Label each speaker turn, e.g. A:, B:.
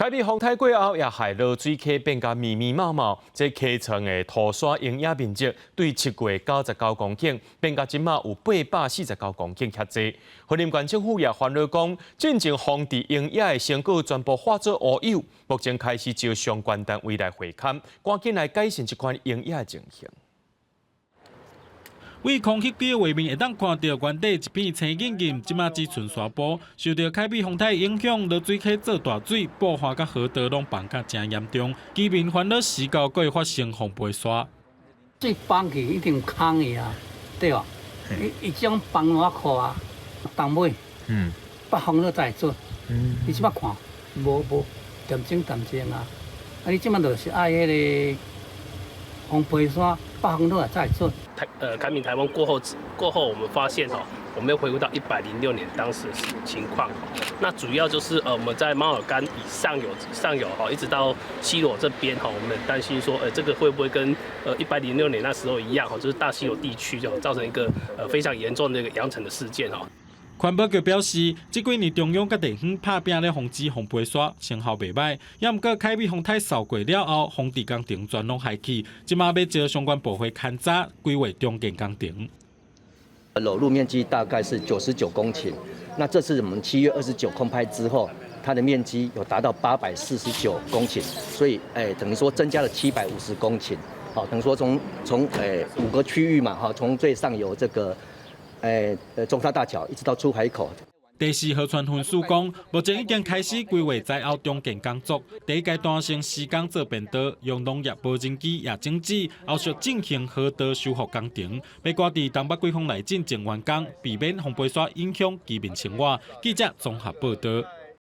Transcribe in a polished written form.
A: 凯美风台过后，也害落水溪变甲密密麻麻，这溪床的土沙营养面积对7月99公顷，变甲即马有849公顷遐济。云林县政府也烦恼讲，进前荒地营养的成果全部化作乌有，目前开始招相关单位来会勘，赶紧来改善这款营养的情形。
B: 为空气机画面会当看到原地一片青劲劲，即马只剩沙坡。受到凯美风台影响，落水溪做大水，爆发甲河道拢放甲真严重。居民烦恼时到阁会发生风飞沙。
C: 水放去一定空的啊，对吧？伊种放偌酷啊，冬尾，北风了再做，你即马看无点睛啊，啊你即马就是爱迄个风飞沙，北风了再做。
D: 凯美台风过后，我们发现我们又回顾到106年当时的情况。那主要就是我们在猫耳干以上游一直到西螺这边我们担心说这个会不会跟106年那时候一样就是大西螺地区造成一个非常严重的一个扬尘的事件环
B: 保局表示，这几年中央甲地方拍拼咧防止风飞沙，成效袂歹。也毋过凯美风台扫过了后，风地工程全拢廃弃，即马要招相关部会勘查，规划中建工程。
E: 裸露面积大概是99公顷，那这次我们7月29空拍之后，它的面积有达到849公顷，所以等于说增加了750公顷。好，等于说从5个区域嘛，从最上游这个。 中沙大桥一直到出海口。
B: 第4号船运输讲，目前已经开始规划在后中建工作，第一阶段先施工做便道，用农业保证机也整治，后续进行河道修复工程，要赶伫东北季风来进行完工，避免风飞沙影响居民生活。记者综合报道。